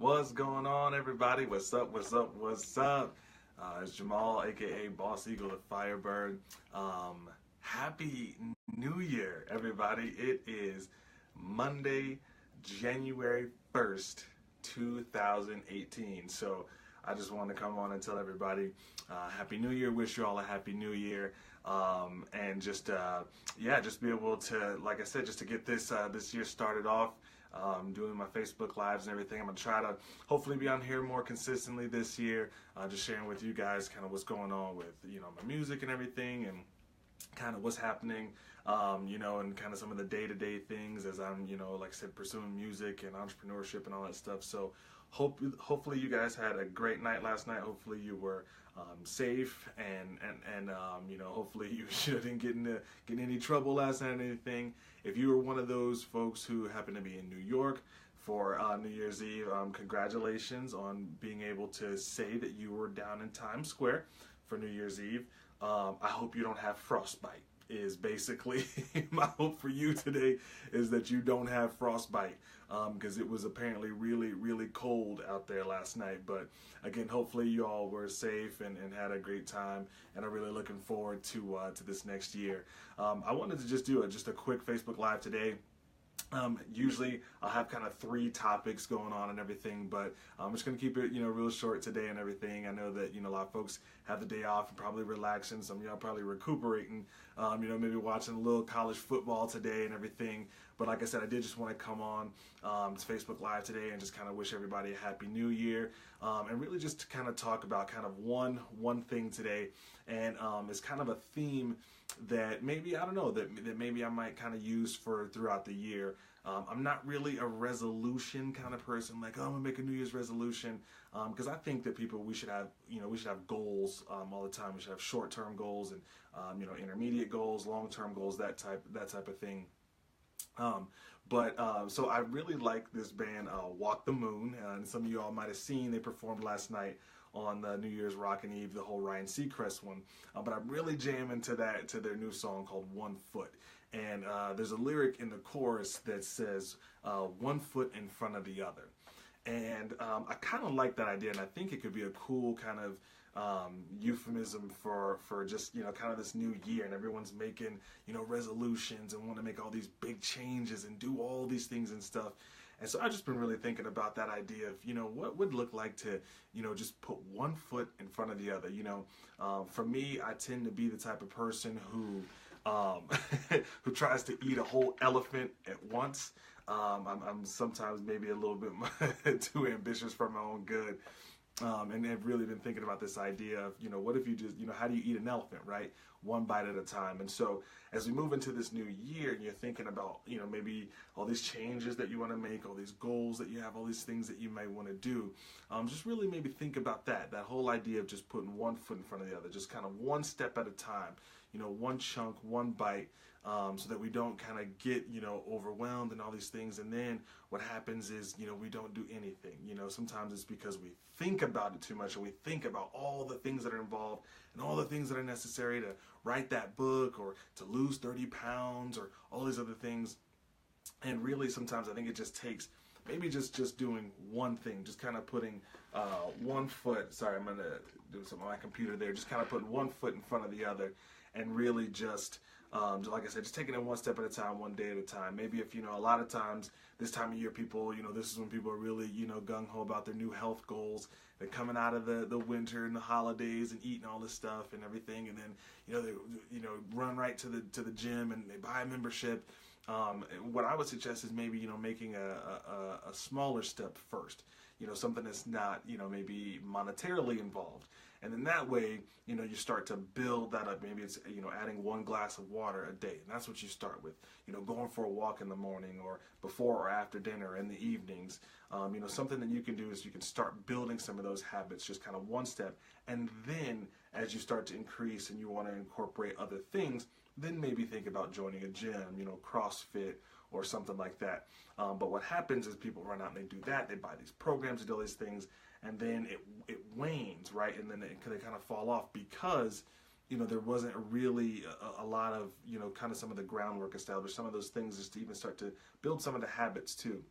What's going on, everybody? What's up? What's up? What's up? It's Jamal, aka Boss Eagle of Firebird. Happy New Year, everybody! It is Monday, January 1st, 2018. So I just want to come on and tell everybody Happy New Year. Wish you all a Happy New Year. And just be able to, like I said, just to get this year started off. Doing my Facebook Lives and everything. I'm going to try to hopefully be on here more consistently this year, just sharing with you guys kind of what's going on with, my music and everything, and kind of what's happening, and kind of some of the day-to-day things as I'm, like I said, pursuing music and entrepreneurship and all that stuff. So hopefully you guys had a great night last night. Hopefully you were safe and hopefully you didn't get in any trouble last night or anything. If you were one of those folks who happened to be in New York for New Year's Eve, congratulations on being able to say that you were down in Times Square for New Year's Eve. I hope you don't have frostbite, is basically my hope for you today, is that you don't have frostbite, because it was apparently really, really cold out there last night. But again, hopefully you all were safe and had a great time, and I'm really looking forward to this next year. I wanted to just do a quick Facebook Live today. Usually I'll have kind of 3 topics going on and everything, but I'm just going to keep it, real short today and everything. I know that, a lot of folks have the day off and probably relaxing. Some of y'all probably recuperating, maybe watching a little college football today and everything. But like I said, I did just want to come on to Facebook Live today and just kind of wish everybody a Happy New Year, and really just to kind of talk about kind of one thing today. And it's kind of a theme that maybe, I don't know, that maybe I might kind of use throughout the year. I'm not really a resolution kind of person, like, oh, I'm gonna make a New Year's resolution, because I think that we should have goals all the time. We should have short-term goals and intermediate goals, long-term goals, that type of thing. So I really like this band, Walk the Moon, and some of you all might have seen they performed last night on the New Year's Rockin' Eve, the whole Ryan Seacrest one. But I'm really jamming to their new song called 1 Foot. And there's a lyric in the chorus that says, 1 foot in front of the other. And I kind of like that idea, and I think it could be a cool kind of euphemism for just, kind of this new year, and everyone's making, resolutions and want to make all these big changes and do all these things and stuff. And so I've just been really thinking about that idea of, what would it look like to, just put 1 foot in front of the other. For me, I tend to be the type of person who who tries to eat a whole elephant at once. I'm sometimes maybe a little bit too ambitious for my own good. And I've really been thinking about this idea of, what if you just, how do you eat an elephant, right? 1 bite at a time. And so as we move into this new year and you're thinking about, maybe all these changes that you want to make, all these goals that you have, all these things that you might want to do, just really maybe think about that whole idea of just putting 1 foot in front of the other, just kind of 1 step at a time, 1 chunk, 1 bite, so that we don't kind of get, overwhelmed and all these things. And then what happens is, we don't do anything. Sometimes it's because we think about it too much, and we think about all the things that are involved and all the things that are necessary to write that book or to lose 30 pounds or all these other things. And really sometimes I think it just takes maybe just doing one thing, just kind of putting 1 foot, sorry, I'm going to do something on my computer there, just kind of putting 1 foot in front of the other, and really just like I said, just taking it 1 step at a time, 1 day at a time. Maybe if, a lot of times this time of year, people, this is when people are really, gung-ho about their new health goals. They're coming out of the winter and the holidays and eating all this stuff and everything. And then, they, run right to the gym and they buy a membership. What I would suggest is maybe, making a smaller step first, something that's not, maybe monetarily involved. And then that way, you start to build that up. Maybe it's, adding 1 glass of water a day. And that's what you start with, going for a walk in the morning or before or after dinner in the evenings. Something that you can do is you can start building some of those habits, just kind of 1 step. And then as you start to increase and you want to incorporate other things, then maybe think about joining a gym, CrossFit or something like that. But what happens is people run out and they do that. They buy these programs, they do all these things, and then it wanes, right? And then they kind of fall off because, there wasn't really a lot of, kind of some of the groundwork established, some of those things just to even start to build some of the habits too.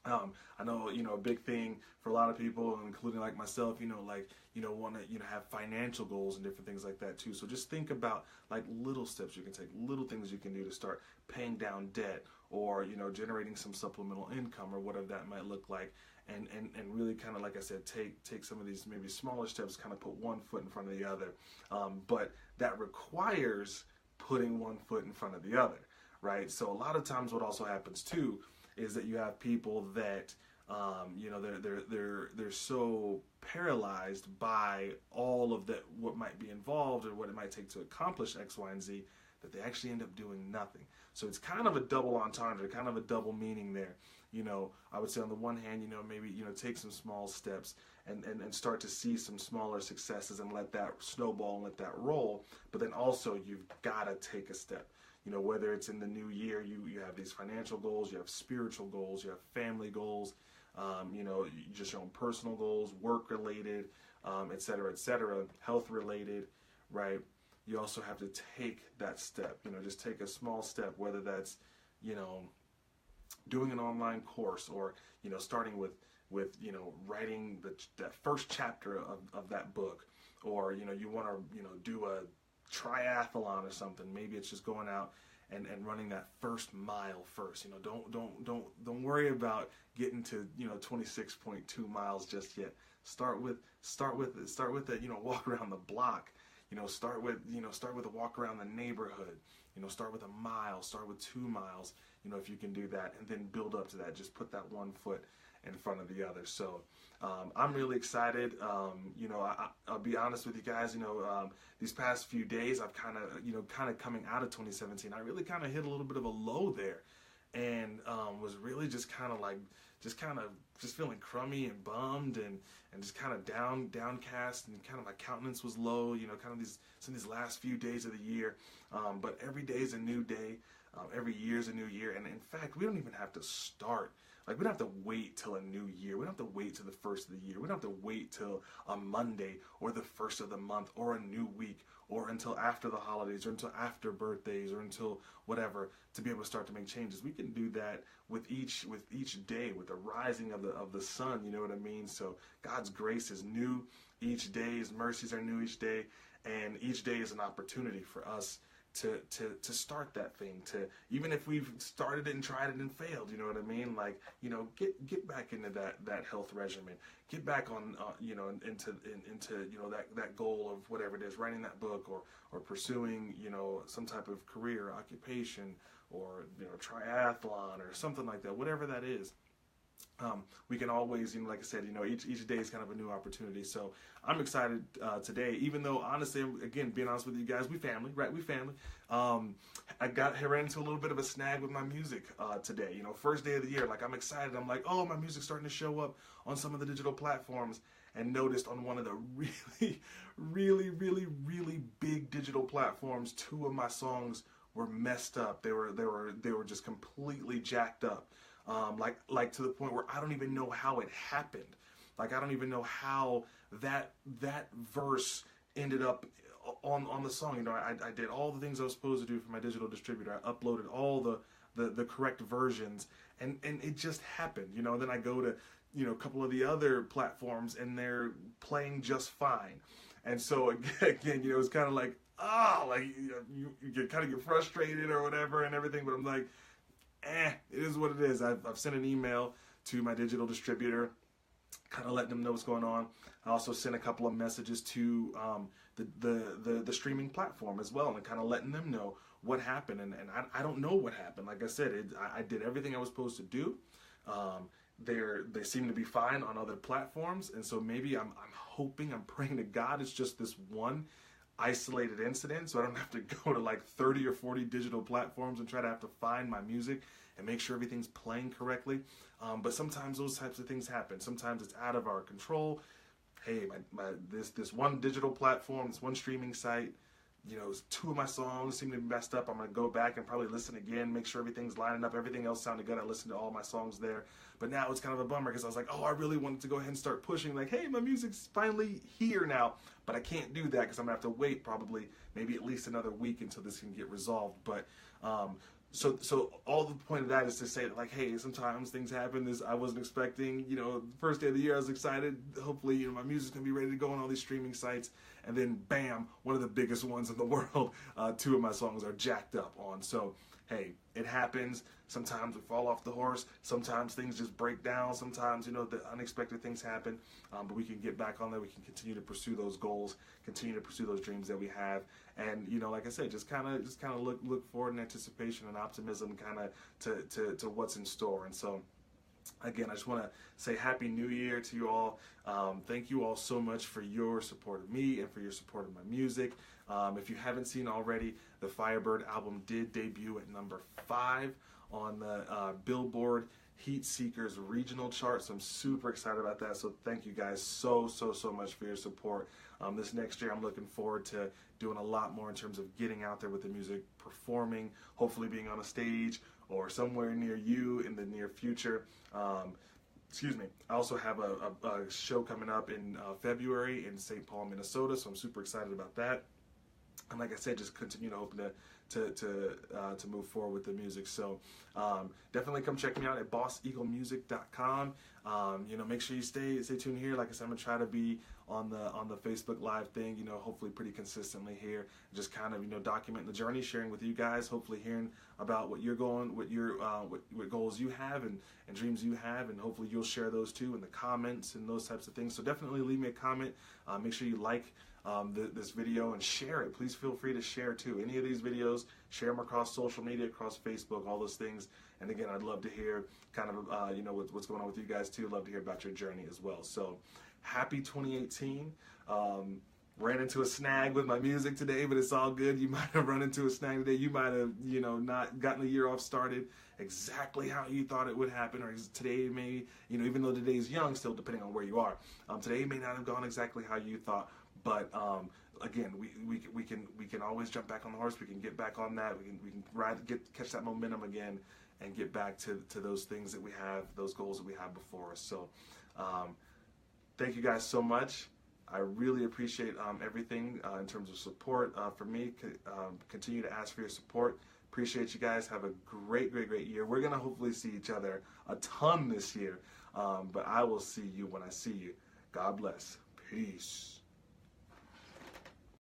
I know, a big thing for a lot of people, including like myself, want to, have financial goals and different things like that too. So just think about like little steps you can take, little things you can do to start paying down debt, or, generating some supplemental income, or whatever that might look like. And really kind of, like I said, take some of these maybe smaller steps, kind of put one foot in front of the other. But that requires putting one foot in front of the other, right? So a lot of times what also happens too is that you have people that, they're so paralyzed by all of that, what might be involved or what it might take to accomplish X, Y, and Z, that they actually end up doing nothing. So it's kind of a double entendre, kind of a double meaning there. I would say on the one hand, maybe, take some small steps and start to see some smaller successes and let that snowball and let that roll. But then also you've got to take a step. Whether it's in the new year, you have these financial goals, you have spiritual goals, you have family goals, just your own personal goals, work-related, et cetera, health-related, right? You also have to take that step, just take a small step, whether that's, doing an online course, or, starting with writing that first chapter of that book, or, you want to, do a triathlon or something. Maybe it's just going out and running that first mile first. Don't worry about getting to 26.2 miles just yet. Start with that, walk around the block. Start with a walk around the neighborhood. Start with a mile, start with 2 miles, if you can do that, and then build up to that. Just put that one foot in front of the other. So I'm really excited. I'll be honest with you guys. These past few days, I've kind of coming out of 2017, I really kind of hit a little bit of a low there, and was really just feeling crummy and bummed, and just kind of downcast, and kind of my countenance was low. Kind of these last few days of the year. But every day is a new day. Every year is a new year, and in fact, we don't even have to start. Like, we don't have to wait till a new year. We don't have to wait till the first of the year. We don't have to wait till a Monday or the first of the month or a new week or until after the holidays or until after birthdays or until whatever to be able to start to make changes. We can do that with each day, with the rising of the sun, you know what I mean? So God's grace is new each day. His mercies are new each day. And each day is an opportunity for us to start that thing, to, even if we've started it and tried it and failed, you know what I mean? Like, get back into that health regimen, get back on, into that goal of whatever it is, writing that book, or pursuing, some type of career, or occupation, or, triathlon or something like that, whatever that is. We can always, like I said, each day is kind of a new opportunity. So I'm excited today, even though, honestly, again, being honest with you guys, we family, right? We family. I ran into a little bit of a snag with my music today. First day of the year, like, I'm excited. I'm like, oh, my music's starting to show up on some of the digital platforms, and noticed on one of the really big digital platforms, 2 of my songs were messed up. They were just completely jacked up. Like to the point where I don't even know how it happened. Like, I don't even know how that verse ended up on the song. I did all the things I was supposed to do for my digital distributor. I uploaded all the correct versions, and it just happened. Then I go to a couple of the other platforms, and they're playing just fine. And so again, it's kind of like, you kind of get frustrated or whatever and everything. But I'm like, it is what it is. I've sent an email to my digital distributor, kind of letting them know what's going on. I also sent a couple of messages to the streaming platform as well, and kind of letting them know what happened. And I don't know what happened. Like I said, I did everything I was supposed to do. They seem to be fine on other platforms, and so maybe I'm hoping, I'm praying to God it's just this one isolated incident, so I don't have to go to like 30 or 40 digital platforms and try to have to find my music and make sure everything's playing correctly. But sometimes those types of things happen. Sometimes it's out of our control. Hey, this one digital platform, this one streaming site, 2 of my songs seem to be messed up. I'm going to go back and probably listen again, make sure everything's lining up. Everything else sounded good. I listened to all my songs there. But now it's kind of a bummer because I was like, I really wanted to go ahead and start pushing. Like, hey, my music's finally here now. But I can't do that because I'm going to have to wait probably maybe at least another week until this can get resolved. But So all the point of that is to say that, like, hey, sometimes things happen this I wasn't expecting. You know, the first day of the year I was excited. Hopefully, you know, my music's gonna be ready to go on all these streaming sites, and then bam, one of the biggest ones in the world. Two of my songs are jacked up on. So hey, it happens. Sometimes we fall off the horse. Sometimes things just break down. Sometimes, you know, the unexpected things happen. But we can get back on there. We can continue to pursue those goals, continue to pursue those dreams that we have. And, you know, like I said, just kind of look forward in anticipation and optimism kind of to what's in store. And so, again, I just want to say Happy New Year to you all. Thank you all so much for your support of me and for your support of my music. If you haven't seen already, the Firebird album did debut at number 5 on the Billboard Heat Seekers regional chart, so I'm super excited about that. So thank you guys so much for your support. This next year I'm looking forward to doing a lot more in terms of getting out there with the music, performing, hopefully being on a stage or somewhere near you in the near future. Excuse me. I also have a show coming up in February in St. Paul, Minnesota, so I'm super excited about that. And like I said, just continue to hope to move forward with the music. So definitely come check me out at bosseaglemusic.com. You know, make sure you stay tuned here. Like I said, I'm gonna try to be on the Facebook Live thing. You know, hopefully pretty consistently here. Just kind of, you know, documenting the journey, sharing with you guys. Hopefully hearing about what you're going, what goals you have and dreams you have, and hopefully you'll share those too in the comments and those types of things. So definitely leave me a comment. Make sure you like this video and share it. Please feel free to share too. Any of these videos, share them across social media, across Facebook, all those things. And again, I'd love to hear kind of you know, what's going on with you guys too. Love to hear about your journey as well. So happy 2018. Ran into a snag with my music today, but it's all good. You might have run into a snag today. You might have, you know, not gotten the year off started exactly how you thought it would happen, or today may, you know, even though today's young, still depending on where you are, today may not have gone exactly how you thought. But again, we can always jump back on the horse. We can get back on that. We can catch that momentum again and get back to those things that we have, those goals that we have before us. So thank you guys so much. I really appreciate everything in terms of support for me. Continue to ask for your support. Appreciate you guys. Have a great year. We're going to hopefully see each other a ton this year, but I will see you when I see you. God bless. Peace.